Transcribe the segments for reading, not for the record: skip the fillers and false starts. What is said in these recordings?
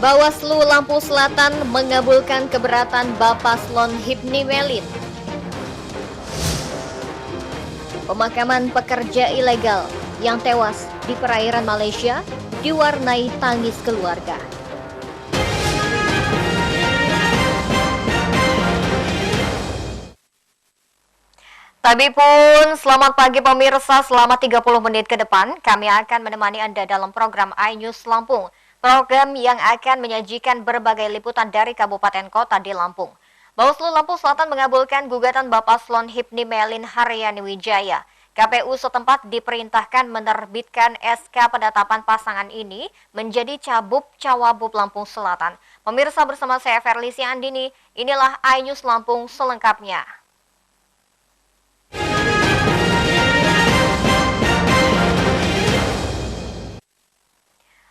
Bawaslu Lampung Selatan mengabulkan keberatan Bapaslon Hipni Melin. Pemakaman pekerja ilegal yang tewas di perairan Malaysia diwarnai tangis keluarga. Tapi pun, selamat pagi pemirsa, selama 30 menit ke depan kami akan menemani Anda dalam program iNews Lampung. Program yang akan menyajikan berbagai liputan dari kabupaten kota di Lampung. Bawaslu Lampung Selatan mengabulkan gugatan Bapaslon Hipni Melin Haryani Wijaya. KPU setempat diperintahkan menerbitkan SK penetapan pasangan ini menjadi Cabup-Cawabub Lampung Selatan. Pemirsa, bersama saya Ferlisi Andini, inilah iNews Lampung selengkapnya.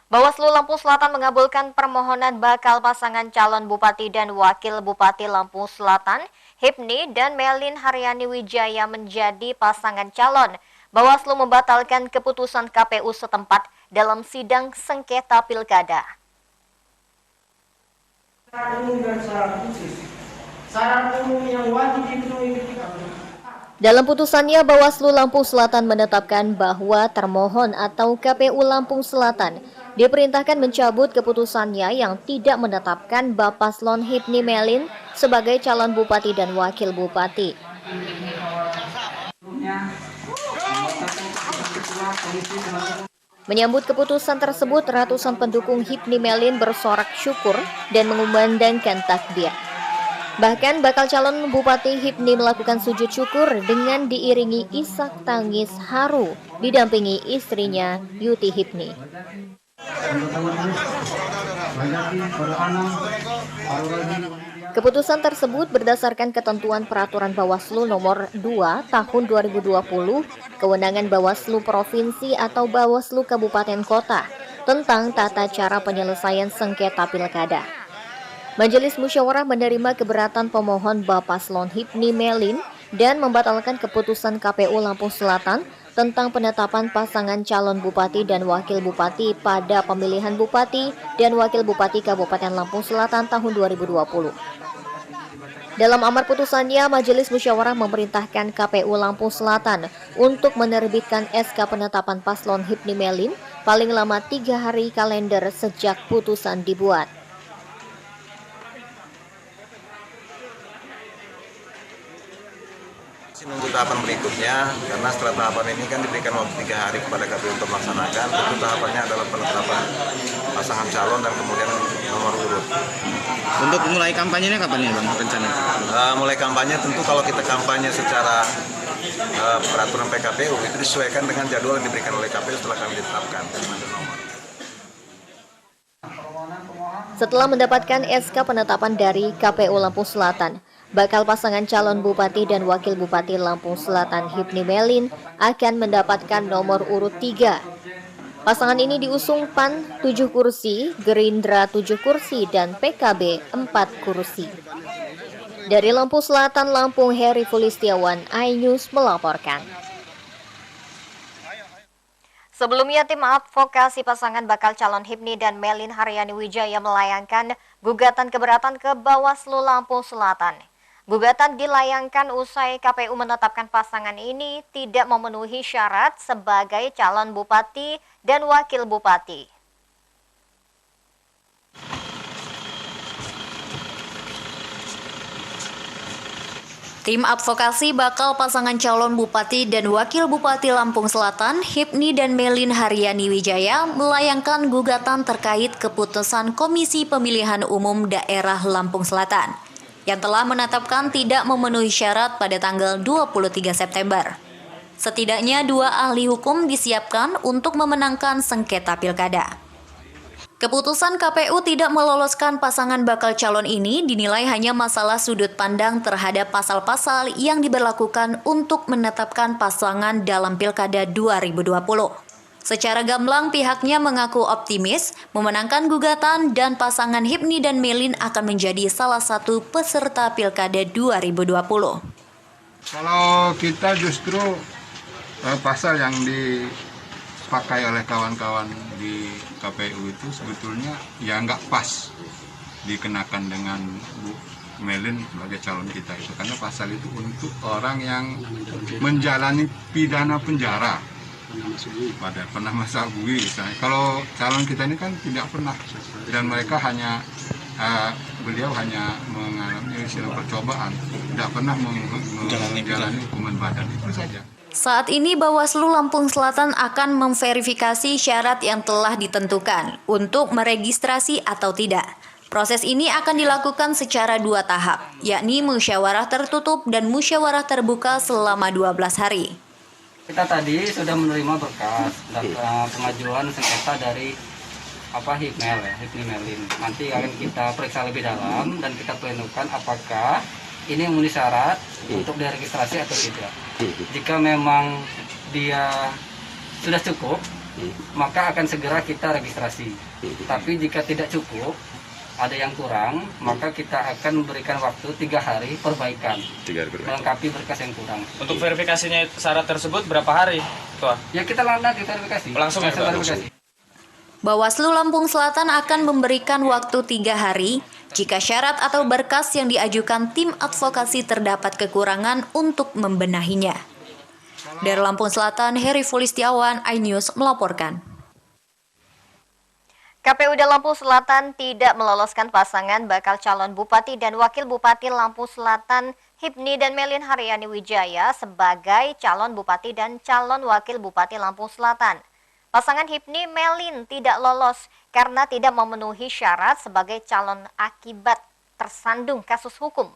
Bawaslu Lampung Selatan mengabulkan permohonan bakal pasangan calon Bupati dan Wakil Bupati Lampung Selatan, Hipni dan Melin Haryani Wijaya menjadi pasangan calon. Bawaslu membatalkan keputusan KPU setempat dalam sidang sengketa pilkada. Dalam putusannya, Bawaslu Lampung Selatan menetapkan bahwa termohon atau KPU Lampung Selatan diperintahkan mencabut keputusannya yang tidak menetapkan Bapaslon Hipni Melin sebagai calon bupati dan wakil bupati. Menyambut keputusan tersebut, ratusan pendukung Hipni Melin bersorak syukur dan mengumandangkan takbir. Bahkan bakal calon Bupati Hipni melakukan sujud syukur dengan diiringi isak tangis haru didampingi istrinya Yuti Hipni. Keputusan tersebut berdasarkan ketentuan Peraturan Bawaslu Nomor 2 Tahun 2020, Kewenangan Bawaslu Provinsi atau Bawaslu Kabupaten Kota tentang tata cara penyelesaian sengketa pilkada. Majelis Musyawarah menerima keberatan pemohon Bapaslon Hipni Melin dan membatalkan keputusan KPU Lampung Selatan tentang penetapan pasangan calon bupati dan wakil bupati pada pemilihan bupati dan wakil bupati Kabupaten Lampung Selatan tahun 2020. Dalam amar putusannya, Majelis Musyawarah memerintahkan KPU Lampung Selatan untuk menerbitkan SK penetapan paslon Hipni Melin paling lama 3 hari kalender sejak putusan dibuat. Menunggu tahapan berikutnya, karena setelah tahapan ini kan diberikan waktu 3 hari kepada KPU untuk melaksanakan. Tentu tahapannya adalah penetapan pasangan calon dan kemudian nomor urut. Untuk mulai kampanyenya kapan ya Bang rencana? Mulai kampanye tentu kalau kita kampanye secara peraturan PKPU itu disesuaikan dengan jadwal yang diberikan oleh KPU setelah kami ditetapkan. Setelah mendapatkan SK penetapan dari KPU Lampung Selatan, bakal pasangan calon Bupati dan Wakil Bupati Lampung Selatan Hipni Melin akan mendapatkan nomor urut 3. Pasangan ini diusung PAN 7 kursi, Gerindra 7 kursi, dan PKB 4 kursi. Dari Lampung Selatan, Lampung, Heri Fulistiawan, iNews melaporkan. Sebelumnya, tim advokasi pasangan bakal calon Hipni dan Melin Haryani Wijaya melayangkan gugatan keberatan ke Bawaslu Lampung Selatan. Gugatan dilayangkan usai KPU menetapkan pasangan ini tidak memenuhi syarat sebagai calon bupati dan wakil bupati. Tim advokasi bakal pasangan calon Bupati dan Wakil Bupati Lampung Selatan, Hipni dan Melin Haryani Wijaya, melayangkan gugatan terkait keputusan Komisi Pemilihan Umum Daerah Lampung Selatan, yang telah menetapkan tidak memenuhi syarat pada tanggal 23 September. Setidaknya 2 ahli hukum disiapkan untuk memenangkan sengketa pilkada. Keputusan KPU tidak meloloskan pasangan bakal calon ini dinilai hanya masalah sudut pandang terhadap pasal-pasal yang diberlakukan untuk menetapkan pasangan dalam Pilkada 2020. Secara gamblang, pihaknya mengaku optimis memenangkan gugatan dan pasangan Hipni dan Melin akan menjadi salah satu peserta Pilkada 2020. Kalau kita justru pasal yang dipakai oleh kawan-kawan di KPU itu sebetulnya ya nggak pas dikenakan dengan Bu Melin sebagai calon kita itu, karena pasal itu untuk orang yang menjalani pidana penjara pada pernah masa bui misalnya. Kalau calon kita ini kan tidak pernah, dan mereka hanya beliau hanya mengalami istilah percobaan, tidak pernah menjalani hukuman badan, itu saja. Saat ini Bawaslu Lampung Selatan akan memverifikasi syarat yang telah ditentukan untuk meregistrasi atau tidak. Proses ini akan dilakukan secara 2 tahap, yakni musyawarah tertutup dan musyawarah terbuka selama 12 hari. Kita tadi sudah menerima berkas dan pengajuan sengketa dari Hipni Melin. Nanti akan kita periksa lebih dalam dan kita plenokan apakah ini memenuhi syarat untuk diregistrasi atau tidak. Jika memang dia sudah cukup, maka akan segera kita registrasi. Tapi jika tidak cukup, ada yang kurang, maka kita akan memberikan waktu 3 hari perbaikan, melengkapi berkas yang kurang. Untuk verifikasinya syarat tersebut berapa hari, Ketua? Ya kita nanti verifikasi. Langsung ya, verifikasi. Bawaslu Lampung Selatan akan memberikan waktu 3 hari jika syarat atau berkas yang diajukan tim advokasi terdapat kekurangan untuk membenahinya. Dari Lampung Selatan, Heri Fulistiawan, iNews melaporkan. KPUD Lampung Selatan tidak meloloskan pasangan bakal calon Bupati dan Wakil Bupati Lampung Selatan Hipni dan Melin Haryani Wijaya sebagai calon Bupati dan calon Wakil Bupati Lampung Selatan. Pasangan Hipni Melin tidak lolos karena tidak memenuhi syarat sebagai calon akibat tersandung kasus hukum.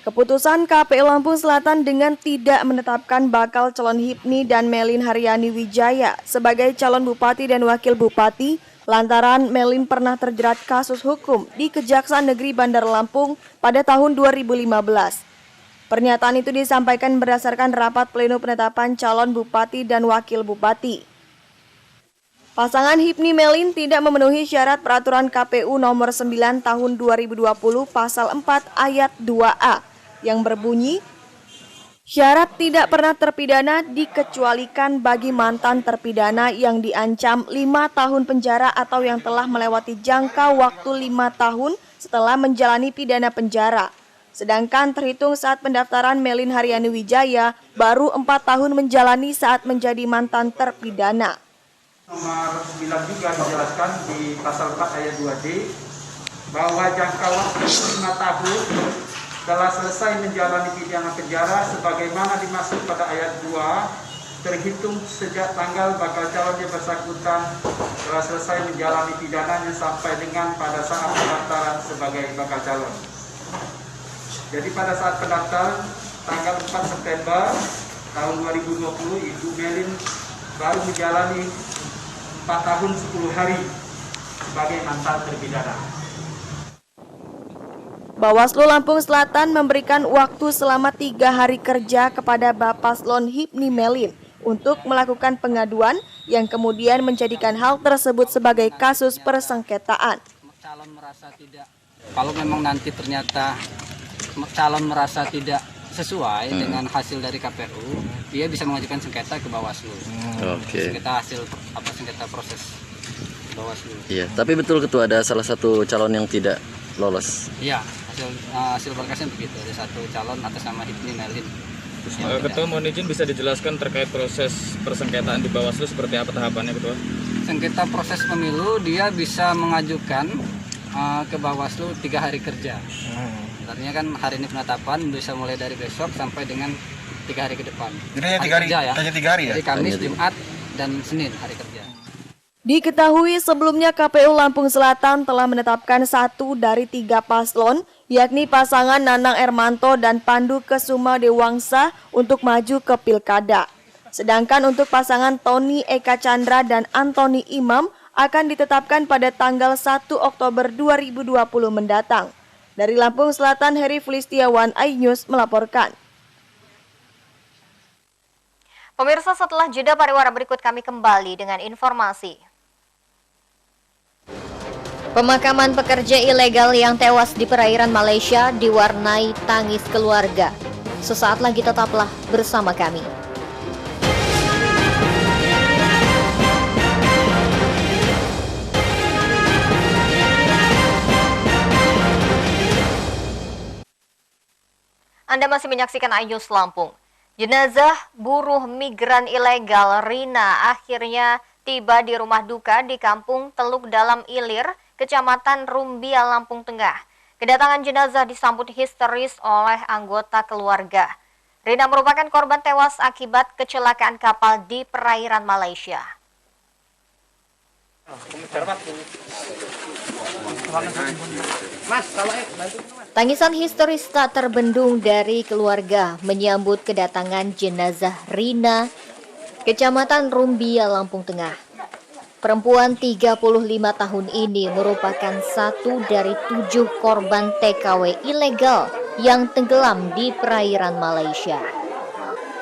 Keputusan KPU Lampung Selatan dengan tidak menetapkan bakal calon Hipni dan Melin Haryani Wijaya sebagai calon Bupati dan Wakil Bupati lantaran Melin pernah terjerat kasus hukum di Kejaksaan Negeri Bandar Lampung pada tahun 2015. Pernyataan itu disampaikan berdasarkan rapat pleno penetapan calon Bupati dan Wakil Bupati. Pasangan Hipni Melin tidak memenuhi syarat peraturan KPU nomor 9 tahun 2020 pasal 4 ayat 2A yang berbunyi, syarat tidak pernah terpidana dikecualikan bagi mantan terpidana yang diancam 5 tahun penjara atau yang telah melewati jangka waktu 5 tahun setelah menjalani pidana penjara. Sedangkan terhitung saat pendaftaran Melin Haryani Wijaya baru 4 tahun menjalani saat menjadi mantan terpidana. Nomor 9 juga dijelaskan di pasal 4 ayat 2D bahwa jangka waktu 5 tahun telah selesai menjalani pidana penjara sebagaimana dimaksud pada ayat 2 terhitung sejak tanggal bakal calon yang bersangkutan telah selesai menjalani pidananya sampai dengan pada saat pendaftaran sebagai bakal calon. Jadi pada saat pendaftaran tanggal 4 September tahun 2020 Ibu Melin baru menjalani 4 tahun 10 hari sebagai mantan terpidana. Bawaslu Lampung Selatan memberikan waktu selama 3 hari kerja kepada Bapaslon Hipni Melin untuk melakukan pengaduan yang kemudian menjadikan hal tersebut sebagai kasus persengketaan. Kalau memang nanti ternyata calon merasa tidak sesuai dengan hasil dari KPU, dia bisa mengajukan sengketa ke Bawaslu. Sengketa proses Bawaslu. Iya, tapi betul Ketua ada salah satu calon yang tidak lolos. Iya, hasil berkasnya begitu. Ada satu calon atas nama Hipni Melin. Ketua mohon izin bisa dijelaskan terkait proses persengketaan di Bawaslu seperti apa tahapannya, Ketua? Sengketa proses pemilu dia bisa mengajukan ke Bawaslu 3 hari kerja. Artinya kan hari ini penetapan bisa mulai dari besok sampai dengan 3 hari ke depan. Jadi hanya 3 hari, ya? hanya 3 hari ya? Jadi Kamis, Jumat, dan Senin hari kerja. Diketahui sebelumnya KPU Lampung Selatan telah menetapkan 1 dari 3 paslon, yakni pasangan Nanang Ermanto dan Pandu Kesuma Dewangsa untuk maju ke Pilkada. Sedangkan untuk pasangan Tony Eka Chandra dan Antoni Imam akan ditetapkan pada tanggal 1 Oktober 2020 mendatang. Dari Lampung Selatan, Heri Fulistiawan, iNews melaporkan. Pemirsa, setelah jeda pariwara berikut kami kembali dengan informasi. Pemakaman pekerja ilegal yang tewas di perairan Malaysia diwarnai tangis keluarga. Sesaat lagi tetaplah bersama kami. Anda masih menyaksikan iNews Lampung. Jenazah buruh migran ilegal Rina akhirnya tiba di rumah duka di Kampung Teluk Dalam Ilir, Kecamatan Rumbia, Lampung Tengah. Kedatangan jenazah disambut histeris oleh anggota keluarga. Rina merupakan korban tewas akibat kecelakaan kapal di perairan Malaysia. Tangisan histeris tak terbendung dari keluarga menyambut kedatangan jenazah Rina, Kecamatan Rumbia, Lampung Tengah. Perempuan 35 tahun ini merupakan satu dari 7 korban TKW ilegal yang tenggelam di perairan Malaysia.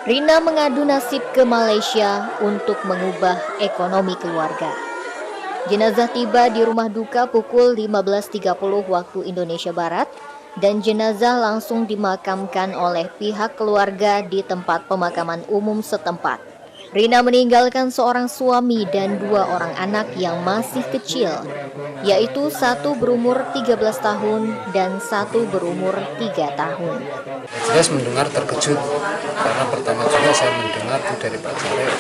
Rina mengadu nasib ke Malaysia untuk mengubah ekonomi keluarga. Jenazah tiba di rumah duka pukul 15.30 waktu Indonesia Barat dan jenazah langsung dimakamkan oleh pihak keluarga di tempat pemakaman umum setempat. Rina meninggalkan seorang suami dan 2 orang anak yang masih kecil, yaitu satu berumur 13 tahun dan satu berumur 3 tahun. Jelas mendengar terkejut karena pertama juga saya mendengar itu dari Pak Caleg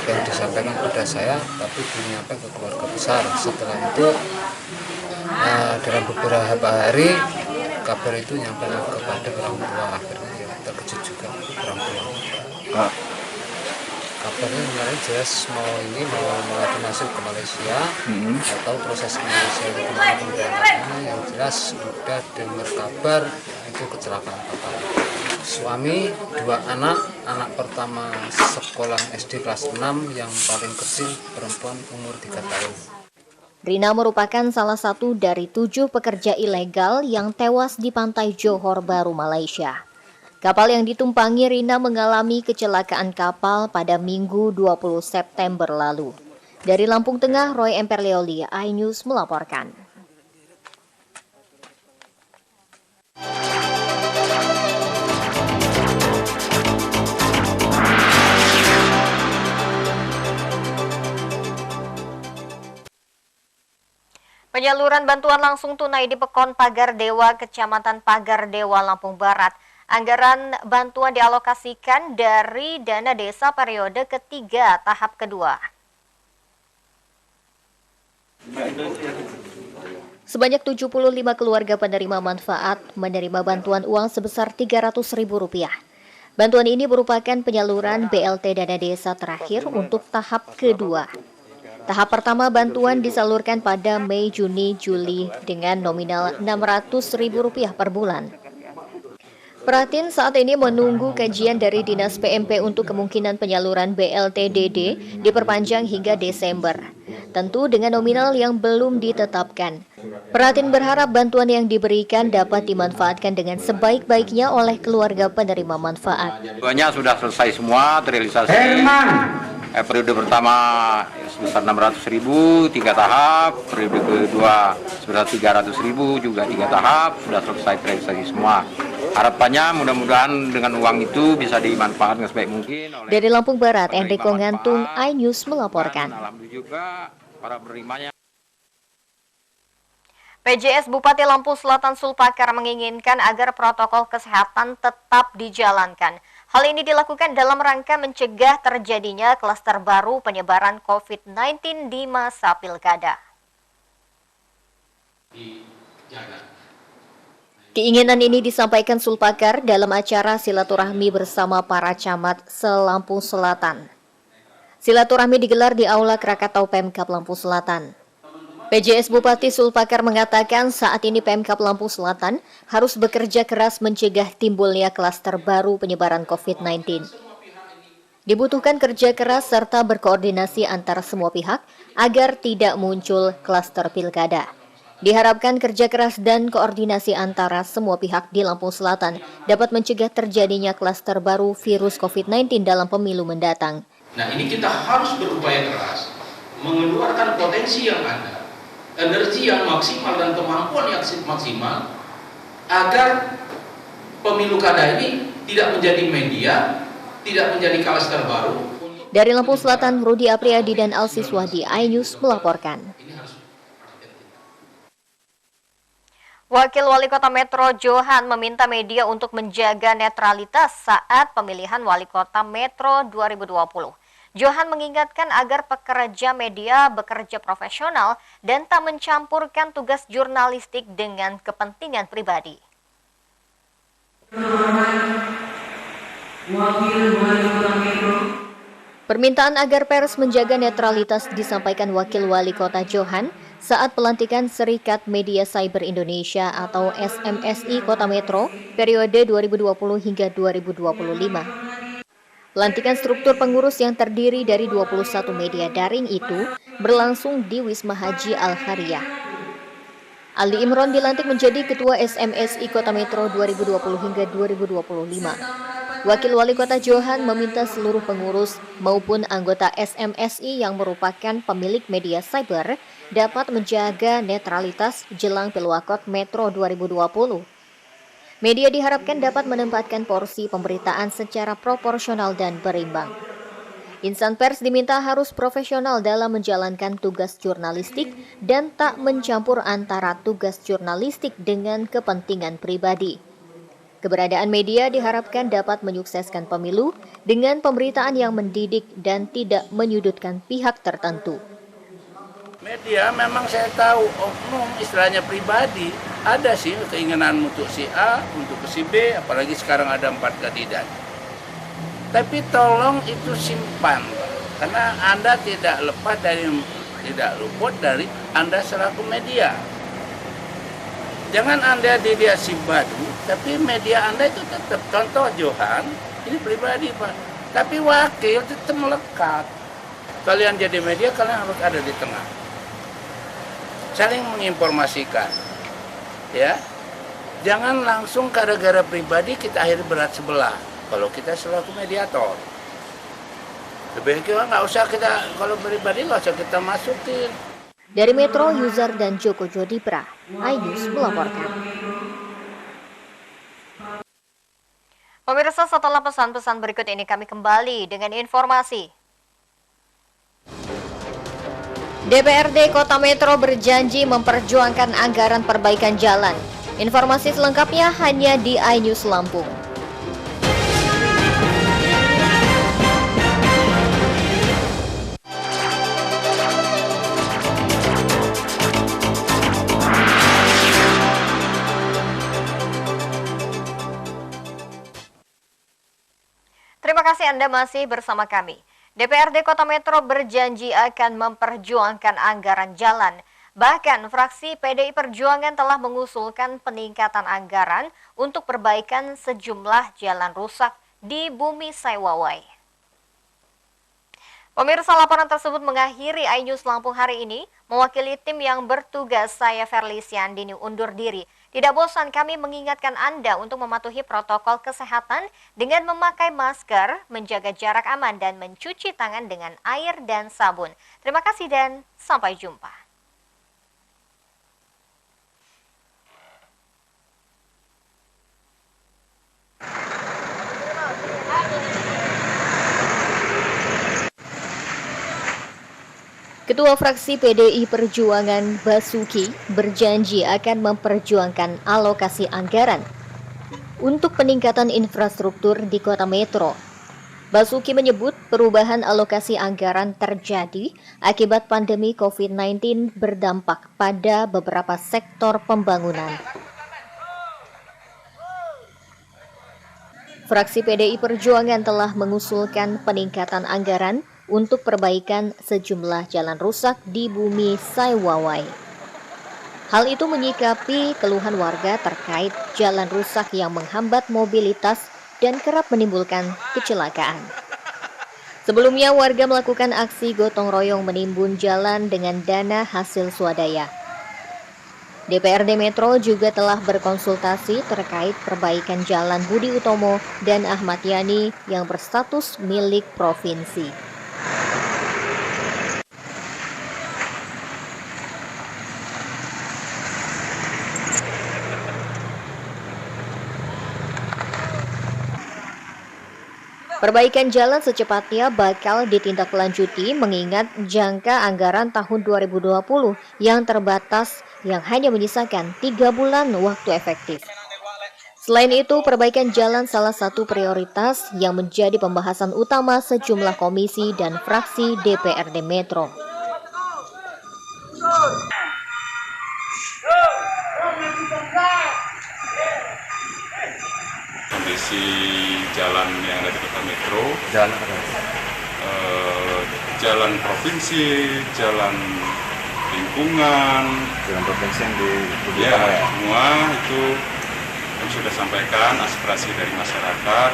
yang disampaikan kepada saya, tapi belum nyampe ke keluarga besar. Setelah itu dalam beberapa hari kabar itu nyampe kepada orang tua, akhirnya ya terkejut juga orang tua. Kabarnya kemarin jelas mau mengadu nasib ke Malaysia, atau proses ke Malaysia itu gimana, yang jelas udah dengar kabar itu kecelakaan kapal. Suami, 2 anak pertama sekolah SD kelas 6, yang paling kecil perempuan umur 3 tahun. Rina merupakan salah satu dari 7 pekerja ilegal yang tewas di pantai Johor Bahru, Malaysia. Kapal yang ditumpangi Rina mengalami kecelakaan kapal pada Minggu 20 September lalu. Dari Lampung Tengah, Roy Emperleoli, iNews melaporkan. Penyaluran bantuan langsung tunai di Pekon Pagar Dewa, Kecamatan Pagar Dewa, Lampung Barat. Anggaran bantuan dialokasikan dari dana desa periode ketiga tahap kedua. Sebanyak 75 keluarga penerima manfaat menerima bantuan uang sebesar Rp300.000. Bantuan ini merupakan penyaluran BLT dana desa terakhir untuk tahap kedua. Tahap pertama bantuan disalurkan pada Mei, Juni, Juli dengan nominal Rp600.000 per bulan. Pratin saat ini menunggu kajian dari Dinas PMP untuk kemungkinan penyaluran BLT-DD diperpanjang hingga Desember. Tentu dengan nominal yang belum ditetapkan. Pratin berharap bantuan yang diberikan dapat dimanfaatkan dengan sebaik-baiknya oleh keluarga penerima manfaat. Banyak sudah selesai semua terrealisasi. Periode pertama sebesar 600.000 3 tahap, periode kedua sebesar 300.000 juga 3 tahap, sudah selesai terrealisasi semua. Harapannya mudah-mudahan dengan uang itu bisa dimanfaatkan sebaik mungkin. Dari Lampung Barat, Enrico Ngantung, iNews melaporkan. Alhamdulillah juga para penerimanya. PJS Bupati Lampung Selatan Sulpakar menginginkan agar protokol kesehatan tetap dijalankan. Hal ini dilakukan dalam rangka mencegah terjadinya klaster baru penyebaran COVID-19 di masa pilkada. Keinginan ini disampaikan Sulpakar dalam acara silaturahmi bersama para camat se-Lampung Selatan. Silaturahmi digelar di Aula Krakatau Pemkab Lampung Selatan. PJS Bupati Sulpakar mengatakan saat ini Pemkab Lampung Selatan harus bekerja keras mencegah timbulnya klaster baru penyebaran COVID-19. Dibutuhkan kerja keras serta berkoordinasi antara semua pihak agar tidak muncul klaster pilkada. Diharapkan kerja keras dan koordinasi antara semua pihak di Lampung Selatan dapat mencegah terjadinya klaster baru virus COVID-19 dalam pemilu mendatang. Nah, ini kita harus berupaya keras mengeluarkan potensi yang ada energi yang maksimal dan kemampuan yang maksimal agar pemilu kada ini tidak menjadi media, tidak menjadi klaster baru. Dari Lampung Selatan, Rudi Apriyadi dan Alsis Wahdi, iNews melaporkan. Wakil Wali Kota Metro Johan meminta media untuk menjaga netralitas saat pemilihan Wali Kota Metro 2020. Johan mengingatkan agar pekerja media bekerja profesional dan tak mencampurkan tugas jurnalistik dengan kepentingan pribadi. Permintaan agar pers menjaga netralitas disampaikan Wakil Wali Kota Johan saat pelantikan Serikat Media Cyber Indonesia atau SMSI Kota Metro periode 2020 hingga 2025. Pelantikan struktur pengurus yang terdiri dari 21 media daring itu berlangsung di Wisma Haji Al-Khariyah. Aldi Imron dilantik menjadi Ketua SMSI Kota Metro 2020 hingga 2025. Wakil Wali Kota Johan meminta seluruh pengurus maupun anggota SMSI yang merupakan pemilik media cyber dapat menjaga netralitas jelang Pilwakot Metro 2020. Media diharapkan dapat menempatkan porsi pemberitaan secara proporsional dan berimbang. Insan pers diminta harus profesional dalam menjalankan tugas jurnalistik dan tak mencampur antara tugas jurnalistik dengan kepentingan pribadi. Keberadaan media diharapkan dapat menyukseskan pemilu dengan pemberitaan yang mendidik dan tidak menyudutkan pihak tertentu. Media memang saya tahu oknum istilahnya pribadi, ada sih keinginan untuk si A, untuk si B, apalagi sekarang ada 4 kandidat. Tapi tolong itu simpan, karena Anda tidak luput dari Anda selaku media. Jangan Anda dilihat si badu, tapi media Anda itu tetap, contoh Johan, ini pribadi Pak, tapi wakil tetap melekat. Kalian jadi media, kalian harus ada di tengah. Saling menginformasikan, ya. Jangan langsung gara-gara pribadi kita akhirnya berat sebelah. Kalau kita selaku mediator, lebih baik nggak usah kita, kalau pribadi nggak usah kita masukin. Dari Metro, User dan Joko Jodipra, iNews melaporkan. Pemirsa, setelah pesan-pesan berikut ini kami kembali dengan informasi. DPRD Kota Metro berjanji memperjuangkan anggaran perbaikan jalan. Informasi selengkapnya hanya di iNews Lampung. Terima kasih Anda masih bersama kami. DPRD Kota Metro berjanji akan memperjuangkan anggaran jalan. Bahkan fraksi PDI Perjuangan telah mengusulkan peningkatan anggaran untuk perbaikan sejumlah jalan rusak di Bumi Saiwawai. Pemirsa, laporan tersebut mengakhiri iNews Lampung hari ini. Mewakili tim yang bertugas, saya Ferlisian Dini undur diri. Tidak bosan kami mengingatkan Anda untuk mematuhi protokol kesehatan dengan memakai masker, menjaga jarak aman, dan mencuci tangan dengan air dan sabun. Terima kasih dan sampai jumpa. Ketua Fraksi PDI Perjuangan Basuki berjanji akan memperjuangkan alokasi anggaran untuk peningkatan infrastruktur di Kota Metro. Basuki menyebut perubahan alokasi anggaran terjadi akibat pandemi COVID-19 berdampak pada beberapa sektor pembangunan. Fraksi PDI Perjuangan telah mengusulkan peningkatan anggaran untuk perbaikan sejumlah jalan rusak di Bumi Saiwawai. Hal itu menyikapi keluhan warga terkait jalan rusak yang menghambat mobilitas dan kerap menimbulkan kecelakaan. Sebelumnya warga melakukan aksi gotong royong menimbun jalan dengan dana hasil swadaya. DPRD Metro juga telah berkonsultasi terkait perbaikan jalan Budi Utomo dan Ahmad Yani yang berstatus milik provinsi. Perbaikan jalan secepatnya bakal ditindaklanjuti mengingat jangka anggaran tahun 2020 yang terbatas yang hanya menyisakan 3 bulan waktu efektif. Selain itu, perbaikan jalan salah satu prioritas yang menjadi pembahasan utama sejumlah komisi dan fraksi DPRD Metro. Kondisi jalan yang ada di Kota Metro, jalan provinsi, jalan lingkungan, jalan provinsi yang di semua itu kami sudah sampaikan aspirasi dari masyarakat,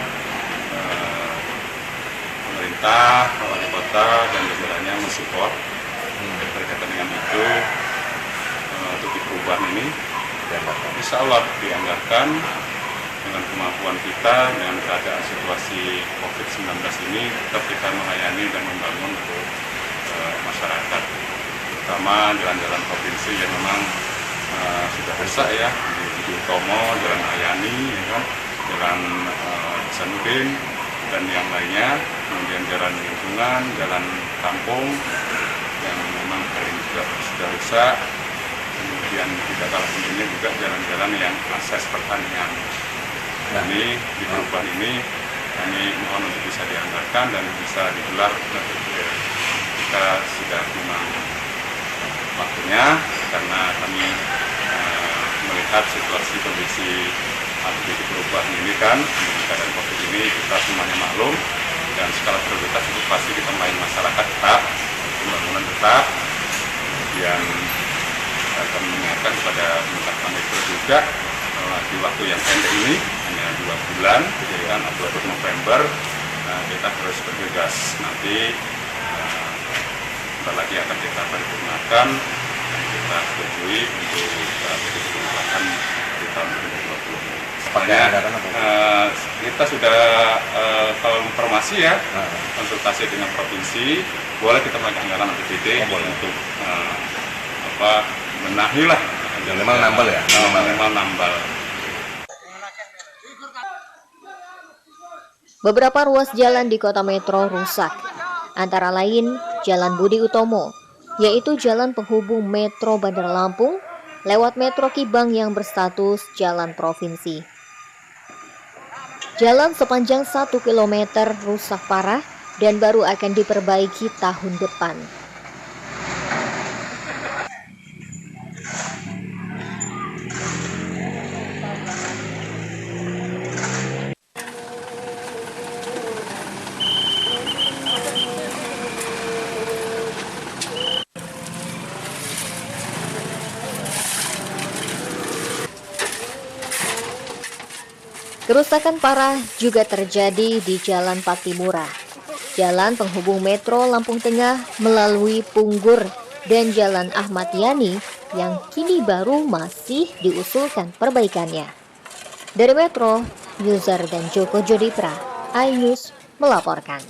pemerintah, wali kota dan jajarannya mensupport berkaitan dengan itu untuk di perubahan ini. Insya Allah dianggarkan dengan kemampuan kita, dengan keadaan situasi COVID-19 ini, tetap kita melayani dan membangun untuk masyarakat, terutama jalan-jalan provinsi yang memang sudah rusak ya, di Utomo, Jalan Ayani, ya kan? Jalan Hasanuddin dan yang lainnya, kemudian jalan lingkungan, jalan kampung yang memang ini juga sudah rusak, kemudian tidak kalah pentingnya juga jalan-jalan yang akses pertanian. Ini di perubahan ini kami mohon untuk bisa dianggarkan dan bisa digelar. Kita sudah memang waktunya karena kami melihat situasi kondisi aktivitas perubahan ini kan, dengan keadaan COVID ini kita semuanya maklum dan skala prioritas itu pasti kita melayani masyarakat tetap, pembangunan tetap, kemudian akan mengingatkan kepada pemerintah Metro juga di waktu yang pendek ini hanya 2 bulan, kejadian Oktober November, kita terus bergegas. Nanti sebentar lagi akan kita paripurnakan dan kita setujui untuk kebijakan di tahun 2020. Kita sudah konfirmasi ya, konsultasi dengan provinsi, boleh kita pakai anggaran APBD untuk benahi lah. Minimal nambal ya? Minimal nambal. Beberapa ruas jalan di Kota Metro rusak, antara lain Jalan Budi Utomo, yaitu jalan penghubung Metro Bandar Lampung, lewat Metro Kibang yang berstatus jalan provinsi. Jalan sepanjang 1 km rusak parah dan baru akan diperbaiki tahun depan. Kerusakan parah juga terjadi di Jalan Patimura, jalan penghubung Metro Lampung Tengah melalui Punggur dan Jalan Ahmad Yani yang kini baru masih diusulkan perbaikannya. Dari Metro, Yuzar dan Joko Jodipra, iNews melaporkan.